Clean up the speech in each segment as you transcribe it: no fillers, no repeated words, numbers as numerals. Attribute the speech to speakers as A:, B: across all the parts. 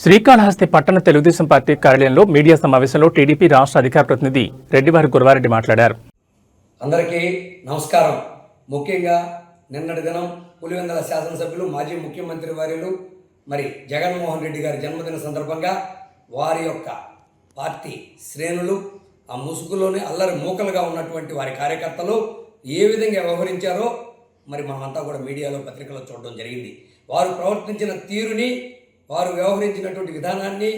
A: శ్రీకాళహస్తి పట్టణ తెలుగుదేశం పార్టీ కార్యాలయంలో మీడియా సమావేశంలో టీడీపీ రాష్ట్ర అధికార ప్రతినిధి రెడ్డివారి గురువారెడ్డి మాట్లాడారు.
B: అందరికీ నమస్కారం. ముఖ్యంగా నిన్నటి దినం పులివెందుల శాసనసభ్యులు మాజీ ముఖ్యమంత్రి వర్యులు మరి జగన్మోహన్ రెడ్డి గారి జన్మదిన సందర్భంగా వారి యొక్క పార్టీ శ్రేణులు ఆ ముసుగులోనే అల్లరి మూకలుగా ఉన్నటువంటి వారి కార్యకర్తలు ఏ విధంగా వ్యవహరించారో మరి మనమంతా కూడా మీడియాలో పత్రికలో చూడడం జరిగింది. వారు ప్రవర్తించిన తీరుని, వారు వ్యవహరించినటువంటి విధానాన్ని,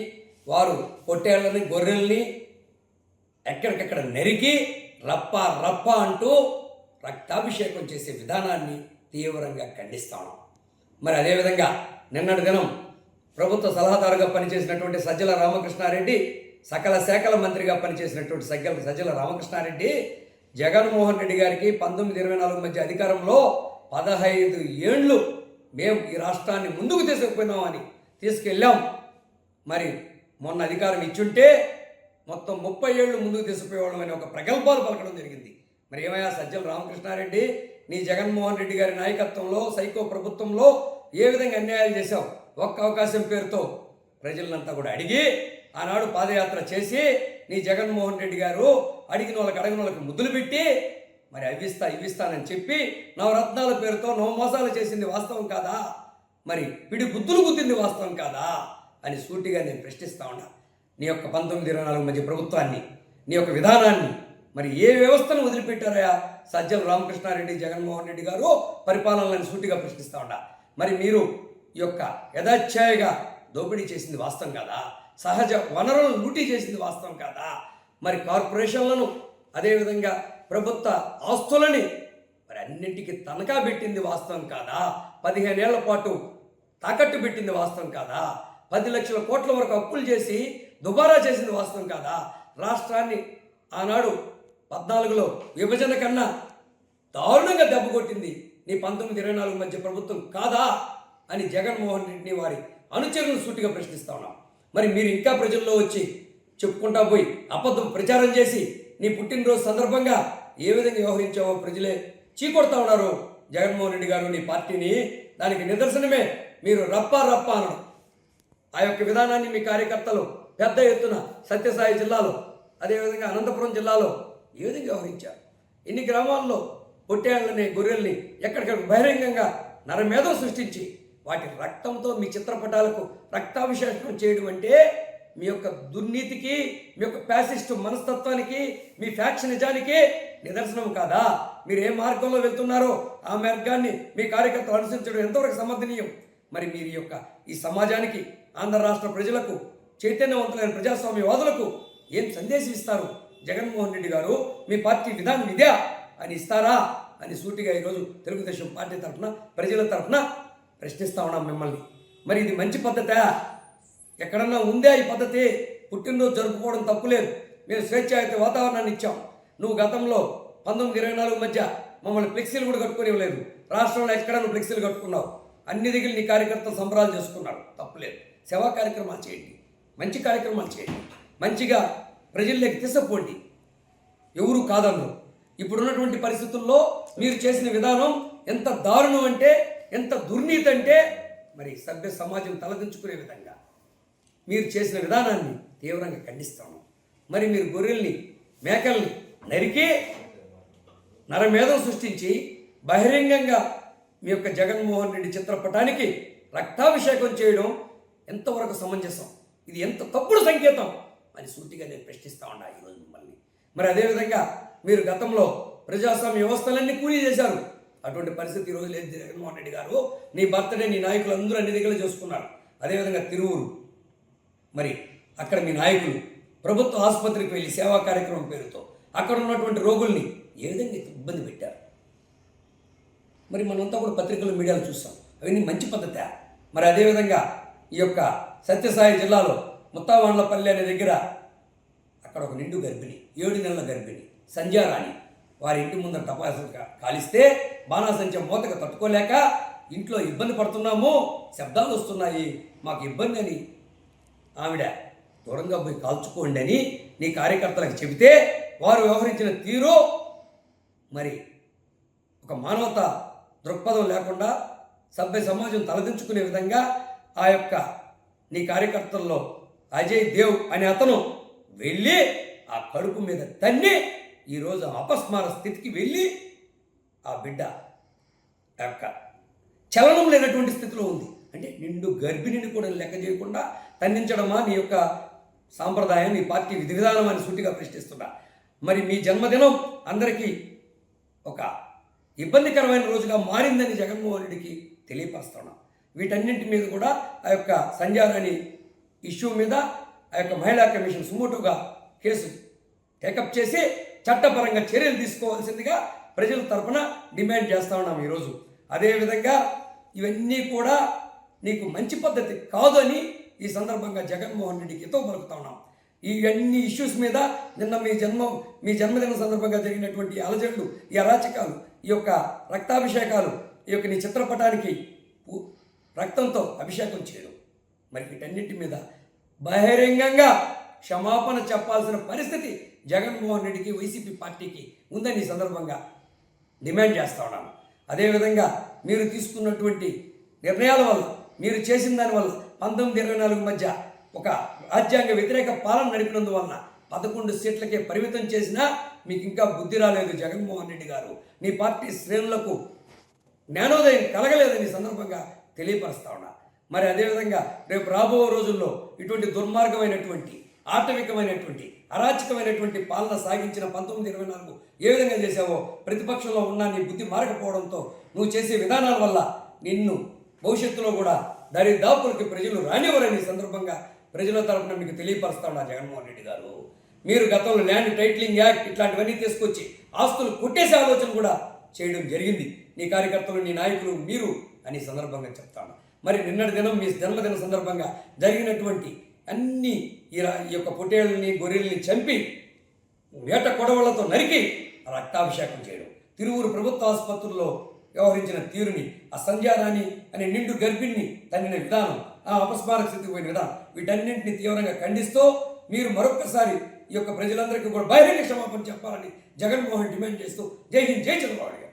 B: వారు పొట్టేళ్లని గొర్రెల్ని ఎక్కడికెక్కడ నరికి రప్ప రప్ప అంటూ రక్తాభిషేకం చేసే విధానాన్ని తీవ్రంగా ఖండిస్తాను. మరి అదేవిధంగా నిన్నటి దినం ప్రభుత్వ సలహాదారుగా పనిచేసినటువంటి సజ్జల రామకృష్ణారెడ్డి, సకల శాఖల మంత్రిగా పనిచేసినటువంటి సజ్జల రామకృష్ణారెడ్డి జగన్మోహన్ రెడ్డి గారికి 1924 మధ్య అధికారంలో 15 ఏళ్ళు మేము ఈ రాష్ట్రాన్ని ముందుకు తీసుకెళ్ళాం. మరి మొన్న అధికారం ఇచ్చుంటే మొత్తం 30 ఏళ్ళు ముందుకు తీసుకుపోయేవాళ్ళం అని ఒక ప్రగల్భాలు పలకడం జరిగింది. మరి ఏమయ్యా సజ్జల రామకృష్ణారెడ్డి, నీ జగన్మోహన్ రెడ్డి గారి నాయకత్వంలో సైకో ప్రభుత్వంలో ఏ విధంగా అన్యాయాలు చేశావు? ఒక్క అవకాశం పేరుతో ప్రజలంతా కూడా అడిగి ఆనాడు పాదయాత్ర చేసి నీ జగన్మోహన్ రెడ్డి గారు అడిగిన వాళ్ళకి ముద్దులు పెట్టి మరి ఇవ్విస్తానని చెప్పి నవరత్నాల పేరుతో నవమోసాలు చేసింది వాస్తవం కాదా? మరి పిడి బుద్ధులు గుద్దింది వాస్తవం కాదా అని సూటిగా నేను ప్రశ్నిస్తా ఉన్నా. నీ యొక్క 1924 మధ్య ప్రభుత్వాన్ని, నీ యొక్క విధానాన్ని, మరి ఏ వ్యవస్థను వదిలిపెట్టారయా సజ్జల రామకృష్ణారెడ్డి, జగన్మోహన్ రెడ్డి గారు పరిపాలనలను సూటిగా ప్రశ్నిస్తా ఉన్నా. మరి మీరు ఈ యొక్క యథాచ్ఛాయగా దోపిడీ చేసింది వాస్తవం కాదా? సహజ వనరులను లూటీ చేసింది వాస్తవం కాదా? మరి కార్పొరేషన్లను, అదేవిధంగా ప్రభుత్వ ఆస్తులని మరి అన్నింటికి తనఖా పెట్టింది వాస్తవం కాదా? 15 ఏళ్ల పాటు తాకట్టు పెట్టింది వాస్తవం కాదా? 10 లక్షల కోట్ల వరకు అప్పులు చేసి దుబారా చేసింది వాస్తవం కాదా? రాష్ట్రాన్ని ఆనాడు 14లో విభజన కన్నా దారుణంగా దెబ్బ కొట్టింది నీ 1924 మధ్య ప్రభుత్వం కాదా అని జగన్మోహన్ రెడ్డిని వారి అనుచరులను సూటిగా ప్రశ్నిస్తా ఉన్నాం. మరి మీరు ఇంకా ప్రజల్లో వచ్చి చెప్పుకుంటా పోయి అబద్ధం ప్రచారం చేసి నీ పుట్టినరోజు సందర్భంగా ఏ విధంగా వ్యవహరించావో ప్రజలే చీకొడతా ఉన్నారు. జగన్మోహన్ రెడ్డి గారు నీ పార్టీని, దానికి నిదర్శనమే మీరు రప్ప అనడం. ఆ యొక్క విధానాన్ని మీ కార్యకర్తలు పెద్ద ఎత్తున సత్యసాయి జిల్లాలో, అదేవిధంగా అనంతపురం జిల్లాలో ఏ విధంగా వ్యవహరించారు? ఇన్ని గ్రామాల్లో పొట్టేళ్లని, గొర్రెల్ని ఎక్కడికక్కడ బహిరంగంగా నరమేధం సృష్టించి వాటి రక్తంతో మీ చిత్రపటాలకు రక్తాభిషేకం చేయడం అంటే మీ యొక్క దుర్నీతికి, మీ యొక్క ఫ్యాసిస్టు మనస్తత్వానికి, మీ ఫ్యాక్షనిజానికి నిదర్శనం కాదా? మీరు ఏ మార్గంలో వెళ్తున్నారో ఆ మార్గాన్ని మీ కార్యకర్తలు అనుసరించడం ఎంతవరకు సమర్థనీయం? మరి మీరు యొక్క ఈ సమాజానికి, ఆంధ్ర రాష్ట్ర ప్రజలకు, చైతన్యవంతులైన ప్రజాస్వామ్యవాదులకు ఏం సందేశం ఇస్తారు? జగన్మోహన్ రెడ్డి గారు మీ పార్టీ విధానం ఇదే అని ఇస్తారా అని సూటిగా ఈరోజు తెలుగుదేశం పార్టీ తరఫున, ప్రజల తరఫున ప్రశ్నిస్తా ఉన్నాం మిమ్మల్ని. మరి ఇది మంచి పద్ధతా? ఎక్కడన్నా ఉందే ఈ పద్ధతి? పుట్టినరోజు జరుపుకోవడం తప్పులేదు, మేము స్వేచ్ఛాయుత వాతావరణాన్ని ఇచ్చాం. నువ్వు గతంలో 1924 మధ్య మమ్మల్ని ఫ్లెక్సీలు కూడా కట్టుకొని ఇవ్వలేదు. రాష్ట్రంలో ఎక్కడ నువ్వు ఫ్లెక్సీలు కట్టుకున్నావు? అన్ని దగ్గర నీ కార్యకర్తలు సంబరాలు చేసుకున్నారు, తప్పులేదు. సేవా కార్యక్రమాలు చేయండి, మంచి కార్యక్రమాలు చేయండి, మంచిగా ప్రజల్లోకి తీసుకుపోండి, ఎవరు కాదన్నారు. ఇప్పుడున్నటువంటి పరిస్థితుల్లో మీరు చేసిన విధానం ఎంత దారుణం అంటే, ఎంత దుర్నీతి అంటే, మరి సభ్య సమాజం తలదించుకునే విధంగా మీరు చేసిన విధానాన్ని తీవ్రంగా ఖండిస్తాము. మరి మీరు గొర్రెల్ని, మేకల్ని నరికి నరమేధం సృష్టించి బహిరంగంగా మీ యొక్క జగన్మోహన్ రెడ్డి చిత్రపటానికి రక్తాభిషేకం చేయడం ఎంతవరకు సమంజసం? ఇది ఎంత తప్పుడు సంకేతం అని సూటిగా నేను ప్రశ్నిస్తా ఉన్నా ఈరోజు మిమ్మల్ని. మరి అదేవిధంగా మీరు గతంలో ప్రజాస్వామ్య వ్యవస్థలన్నీ కూలీ చేశారు. అటువంటి పరిస్థితి ఈరోజు లేదు. జగన్మోహన్ రెడ్డి గారు నీ బర్త్డే నీ నాయకులు అందరూ అన్ని దగ్గర చేసుకున్నారు. అదేవిధంగా తిరువురు, మరి అక్కడ మీ నాయకులు ప్రభుత్వ ఆసుపత్రికి వెళ్ళి సేవా కార్యక్రమం పేరుతో అక్కడ ఉన్నటువంటి రోగుల్ని ఏ విధంగా ఇబ్బంది పెట్టారు? మరి మనంతా కూడా పత్రికలు, మీడియాలు చూస్తాం. అవన్నీ మంచి పద్ధతే? మరి అదేవిధంగా ఈ యొక్క సత్యసాయి జిల్లాలో ముత్తావాండ్లపల్లి అనే దగ్గర అక్కడ ఒక నిండు గర్భిణి, 7 నెలల గర్భిణి సంధ్యారాణి వారి ఇంటి ముందర టపాసులు కాలిస్తే బాణాసంచా మూతకు తట్టుకోలేక ఇంట్లో ఇబ్బంది పడుతున్నాము, శబ్దాలు వస్తున్నాయి, మాకు ఇబ్బంది అని ఆవిడ దూరంగా పోయి కాల్చుకోండి అని నీ కార్యకర్తలకు చెబితే వారు వ్యవహరించిన తీరు మరి ఒక మానవత దృక్పథం లేకుండా సభ్య సమాజం తలదించుకునే విధంగా ఆ యొక్క నీ కార్యకర్తల్లో అజయ్ దేవ్ అనే అతను వెళ్ళి ఆ కడుపు మీద తన్ని ఈరోజు అపస్మార స్థితికి వెళ్ళి ఆ బిడ్డ యొక్క చలనం లేనటువంటి స్థితిలో ఉంది. అంటే నిండు గర్భిణిని కూడా లెక్క చేయకుండా తన్నించడమా నీ యొక్క సాంప్రదాయం, నీ పార్టీ విధి విధానం అని సూటిగా ప్రశ్నిస్తున్నా. మరి మీ జన్మదినం అందరికీ ఒక ఇబ్బందికరమైన రోజుగా మారిందని జగన్మోహన్ రెడ్డికి తెలియపరుస్తున్నాం. వీటన్నింటి మీద కూడా ఆ యొక్క సంధ్యారాణి ఇష్యూ మీద ఆ యొక్క మహిళా కమిషన్ సుమోటోగా కేసు టేకప్ చేసి చట్టపరంగా చర్యలు తీసుకోవాల్సిందిగా ప్రజల తరఫున డిమాండ్ చేస్తా ఉన్నాం ఈరోజు. అదేవిధంగా ఇవన్నీ కూడా నీకు మంచి పద్ధతి కాదు అని ఈ సందర్భంగా జగన్మోహన్ రెడ్డికి హితవు పలుకుతా ఉన్నాం. ఇవన్నీ ఇష్యూస్ మీద నిన్న మీ జన్మదిన సందర్భంగా జరిగినటువంటి అలజడులు, ఈ అరాచకాలు, ఈ యొక్క రక్తాభిషేకాలు, ఈ యొక్క నీ చిత్రపటానికి రక్తంతో అభిషేకం చేయడం, మరి వీటన్నిటి మీద బహిరంగంగా క్షమాపణ చెప్పాల్సిన పరిస్థితి జగన్మోహన్ రెడ్డికి, వైసీపీ పార్టీకి ఉందని ఈ సందర్భంగా డిమాండ్ చేస్తా ఉన్నాను. అదేవిధంగా మీరు తీసుకున్నటువంటి నిర్ణయాల వల్ల, మీరు చేసిన దానివల్ల 1924 మధ్య ఒక రాజ్యాంగ వ్యతిరేక పాలన నడిపినందువలన 11 సీట్లకే పరిమితం చేసినా మీకు ఇంకా బుద్ధి రాలేదు జగన్మోహన్ రెడ్డి గారు. నీ పార్టీ శ్రేణులకు జ్ఞానోదయం కలగలేదని సందర్భంగా తెలియపరుస్తా ఉన్నా. మరి అదేవిధంగా రేపు రాబో రోజుల్లో ఇటువంటి దుర్మార్గమైనటువంటి, ఆటవికమైనటువంటి, అరాచకమైనటువంటి పాలన సాగించిన 1924 ఏ విధంగా చేశావో, ప్రతిపక్షంలో ఉన్నా నీ బుద్ధి మారకపోవడంతో నువ్వు చేసే విధానాల వల్ల నిన్ను భవిష్యత్తులో కూడా దరిదాపులకి ప్రజలు రానివ్వరని సందర్భంగా ప్రజల తరపున మీకు తెలియపరుస్తా ఉన్నా జగన్మోహన్ రెడ్డి గారు. మీరు గతంలో ల్యాండ్ టైటిలింగ్ యాక్ట్ ఇట్లాంటివన్నీ తీసుకొచ్చి ఆస్తులు కొట్టేసే ఆలోచన కూడా చేయడం జరిగింది నీ కార్యకర్తలు, నీ నాయకులు, మీరు అని సందర్భంగా చెప్తాను. మరి నిన్నటి దినం మీ జన్మదిన సందర్భంగా జరిగినటువంటి అన్ని ఈ యొక్క పొట్టేళ్ళని, గొర్రెల్ని చంపి వేట కొడవళ్లతో నరికి రక్తాభిషేకం చేయడం, తిరువురు ప్రభుత్వ ఆసుపత్రుల్లో వ్యవహరించిన తీరుని, ఆ సంధ్యారాణి అనే నిండు గర్భిణిని తన్నిన విధానం, ఆ అపస్మారక స్థితికి పోయిన విధానం, వీటన్నింటినీ తీవ్రంగా ఖండిస్తూ మీరు మరొక్కసారి ఈ యొక్క ప్రజలందరికీ కూడా బహిరంగ క్షమాపణ చెప్పాలని జగన్మోహన్ డిమాండ్ చేస్తూ జై హింద్, జై చంద్రబాబు నాయుడు గారు.